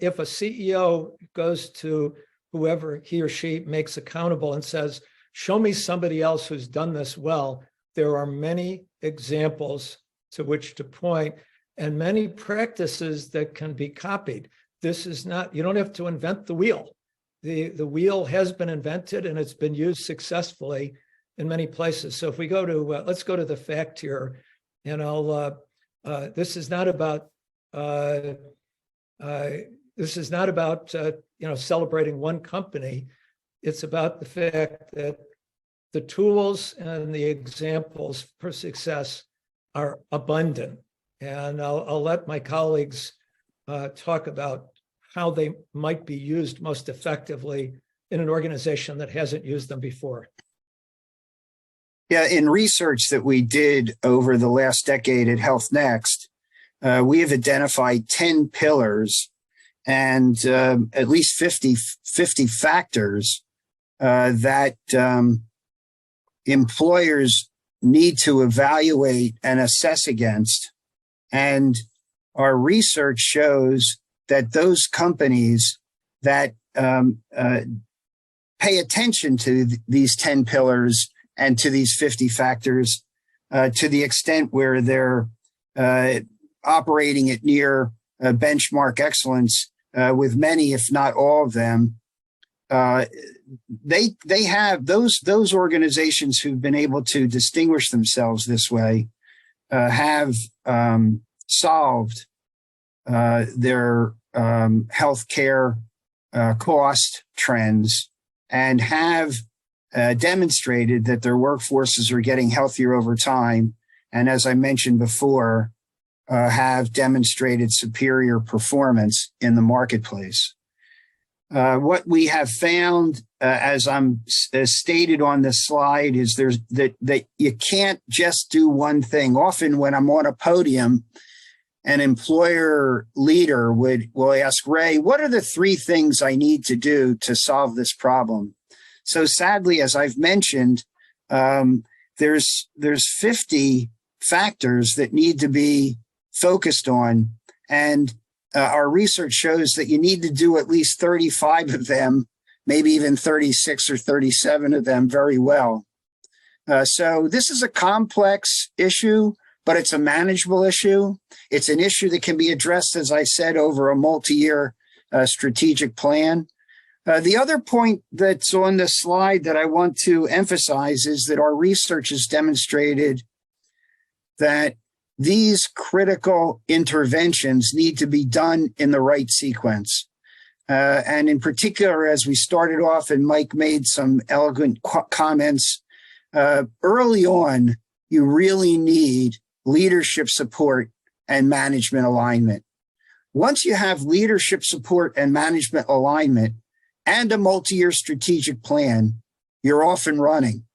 if a CEO goes to whoever he or she makes accountable and says, show me somebody else who's done this well, there are many examples to which to point and many practices that can be copied. This is not, you don't have to invent the wheel. The wheel has been invented and it's been used successfully in many places. So if we go to, let's go to the fact here, and this is not about celebrating one company. It's about the fact that the tools and the examples for success are abundant. And I'll let my colleagues talk about how they might be used most effectively in an organization that hasn't used them before. Yeah, in research that we did over the last decade at HealthNEXT, we have identified 10 pillars and at least 50 factors that employers need to evaluate and assess against. And our research shows that those companies that pay attention to these 10 pillars and to these 50 factors to the extent where they're operating at near benchmark excellence with many, if not all of them, they have those organizations who've been able to distinguish themselves this way have solved their healthcare cost trends and have demonstrated that their workforces are getting healthier over time. And as I mentioned before, have demonstrated superior performance in the marketplace. What we have found, as stated on this slide, is that you can't just do one thing. Often when I'm on a podium, an employer leader will ask, Ray, what are the 3 things I need to do to solve this problem? So sadly, as I've mentioned, there's 50 factors that need to be focused on. And our research shows that you need to do at least 35 of them, maybe even 36 or 37 of them very well. So this is a complex issue, but it's a manageable issue. It's an issue that can be addressed, as I said, over a multi-year strategic plan. The other point that's on the slide that I want to emphasize is that our research has demonstrated that these critical interventions need to be done in the right sequence. And in particular, as we started off and Mike made some elegant comments, early on, you really need leadership support and management alignment. Once you have leadership support and management alignment and a multi-year strategic plan, you're off and running.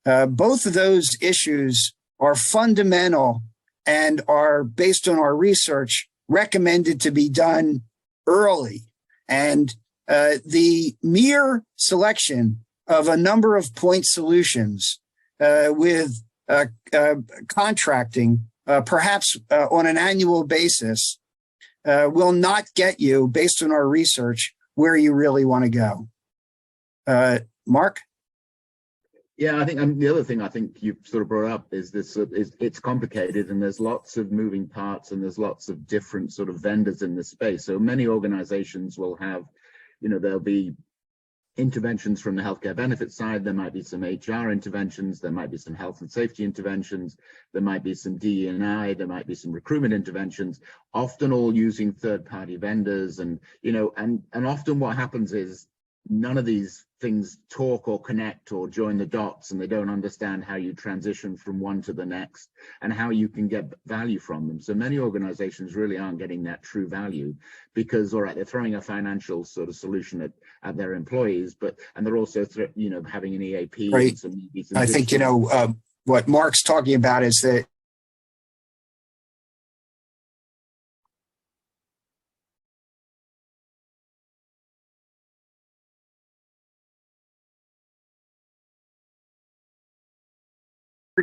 Both of those issues are fundamental and are, based on our research, recommended to be done early. And the mere selection of a number of point solutions with contracting, perhaps on an annual basis, will not get you, based on our research, where you really want to go. Mark? Yeah, I think the other thing I think you've sort of brought up is this: it's complicated, and there's lots of moving parts, and there's lots of different sort of vendors in this space. So many organizations will have, there'll be interventions from the healthcare benefit side. There might be some HR interventions. There might be some health and safety interventions. There might be some DE&I. There might be some recruitment interventions. Often all using third-party vendors, and often what happens is none of these things talk or connect or join the dots, and they don't understand how you transition from one to the next and how you can get value from them. So many organizations really aren't getting that true value because, all right, they're throwing a financial sort of solution at their employees, and they're also, having an EAP. Right. And some I think, what Mark's talking about is that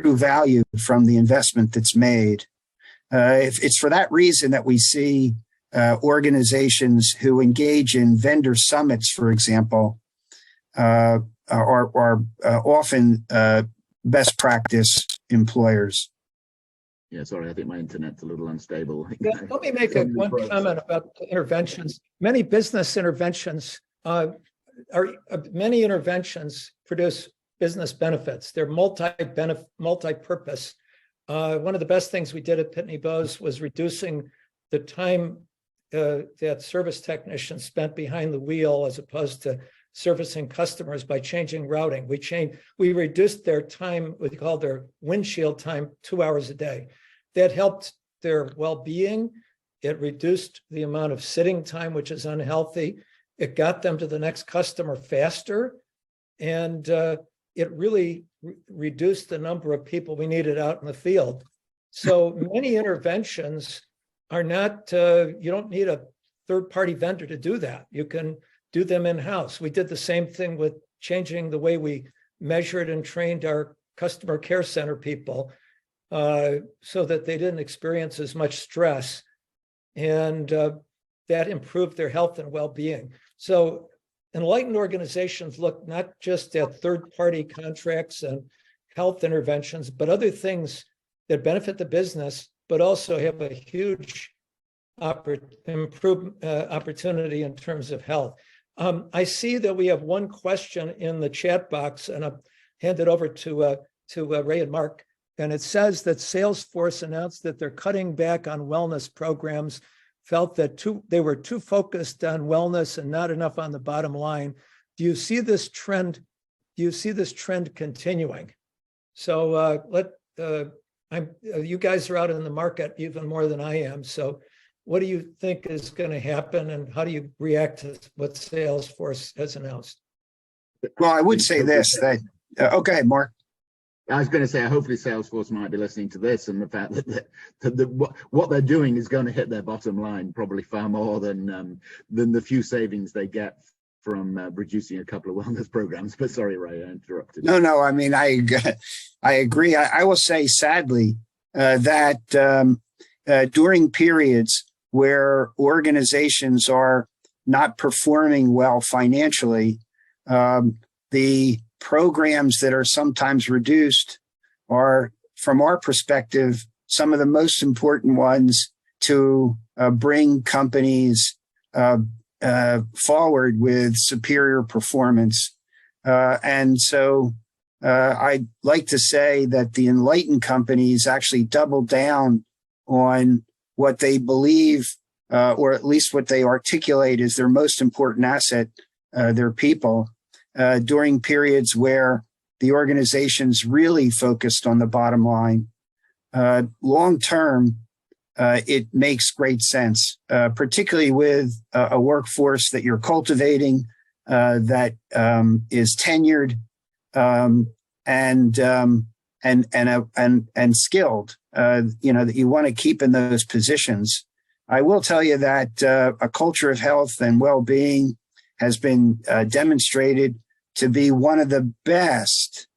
value from the investment that's made. If it's for that reason that we see organizations who engage in vendor summits, for example, are often best practice employers. Yeah, sorry, I think my internet's a little unstable. Yeah, let me make one comment about interventions. Many business interventions many interventions produce business benefits. They're multi-purpose. One of the best things we did at Pitney Bowes was reducing the time that service technicians spent behind the wheel as opposed to servicing customers by changing routing. We reduced their time, what we call their windshield time, 2 hours a day. That helped their well-being. It reduced the amount of sitting time, which is unhealthy. It got them to the next customer faster. And it really reduced the number of people we needed out in the field. So many interventions are not, you don't need a third-party vendor to do that. You can do them in-house. We did the same thing with changing the way we measured and trained our customer care center people so that they didn't experience as much stress. And that improved their health and well-being. So enlightened organizations look not just at third-party contracts and health interventions, but other things that benefit the business, but also have a huge opportunity in terms of health. I see that we have one question in the chat box, and I'll hand it over to Ray and Mark. And it says that Salesforce announced that they're cutting back on wellness programs, felt that they were too focused on wellness and not enough on the bottom line. Do you see this trend? Do you see this trend continuing? So you guys are out in the market even more than I am. So what do you think is going to happen, and how do you react to what Salesforce has announced? Well, I would say this, that, okay, Mark. I was going to say, hopefully Salesforce might be listening to this, and the fact that what they're doing is going to hit their bottom line probably far more than the few savings they get from reducing a couple of wellness programs. But sorry, Ray, I interrupted. No. I mean, I agree. I will say, sadly, that during periods where organizations are not performing well financially, the programs that are sometimes reduced are, from our perspective, some of the most important ones to bring companies forward with superior performance. And so I'd like to say that the enlightened companies actually doubled down on what they believe, or at least what they articulate as their most important asset, their people, during periods where the organizations really focused on the bottom line. Long term, it makes great sense, particularly with a workforce that you're cultivating that is tenured and skilled. That you want to keep in those positions. I will tell you that a culture of health and well-being has been demonstrated to be one of the best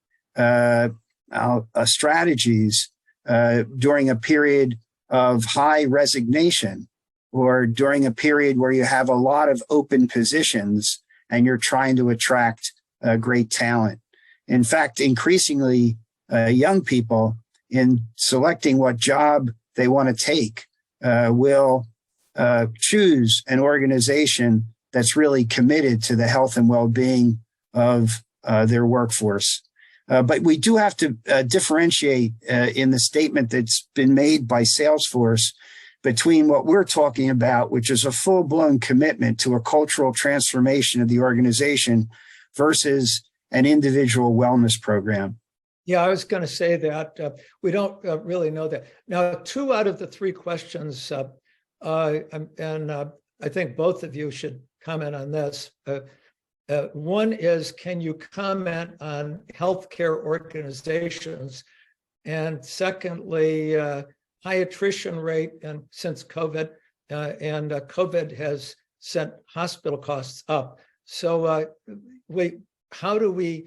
strategies during a period of high resignation, or during a period where you have a lot of open positions and you're trying to attract great talent. In fact, increasingly, young people, in selecting what job they want to take, will choose an organization that's really committed to the health and well-being of their workforce. But we do have to differentiate in the statement that's been made by Salesforce between what we're talking about, which is a full-blown commitment to a cultural transformation of the organization, versus an individual wellness program. Yeah, I was going to say that we don't really know that. Now, 2 out of the 3 questions, and I think both of you should comment on this. One is, can you comment on healthcare organizations? And secondly, high attrition rate, and since COVID, and COVID has sent hospital costs up. So how do we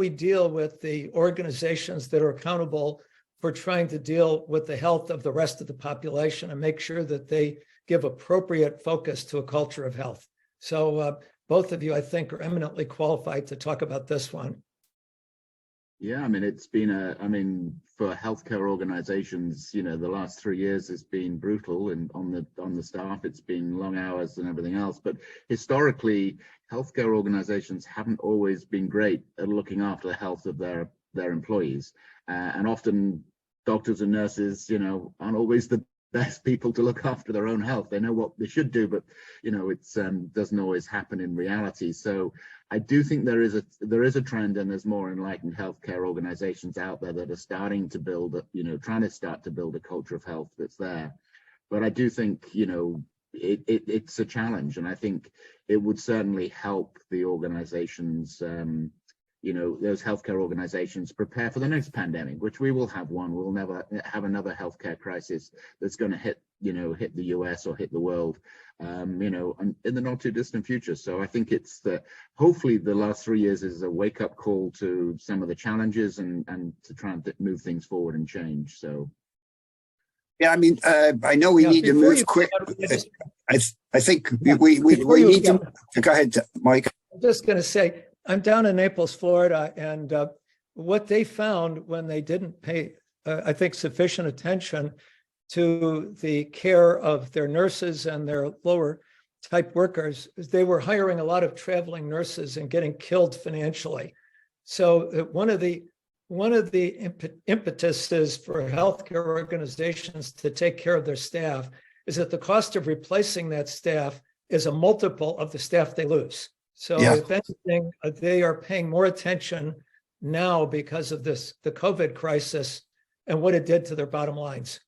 deal with the organizations that are accountable for trying to deal with the health of the rest of the population and make sure that they give appropriate focus to a culture of health. So both of you, I think, are eminently qualified to talk about this one. Yeah, I mean, it's been for healthcare organizations, the last 3 years has been brutal, and on the staff, it's been long hours and everything else. But historically, healthcare organizations haven't always been great at looking after the health of their employees, and often doctors and nurses, aren't always the best people to look after their own health. They know what they should do, but it's doesn't always happen in reality. So I do think there is a trend, and there's more enlightened healthcare organizations out there that are starting to build, trying to start to build a culture of health that's there. But I do think, it's a challenge, and I think it would certainly help the organizations, those healthcare organizations prepare for the next pandemic, which we will have one. We'll never have another healthcare crisis that's going to hit the US or hit the world, in the not too distant future. So I think it's hopefully the last 3 years is a wake up call to some of the challenges and to try and move things forward and change. So. Yeah, I mean, I know we need to move quick. I think we need to go ahead, Mike. I'm just going to say, I'm down in Naples, Florida, and what they found when they didn't pay, I think, sufficient attention to the care of their nurses and their lower type workers is they were hiring a lot of traveling nurses and getting killed financially. So one of the impetuses for healthcare organizations to take care of their staff is that the cost of replacing that staff is a multiple of the staff they lose. So if anything, they are paying more attention now because of the COVID crisis and what it did to their bottom lines.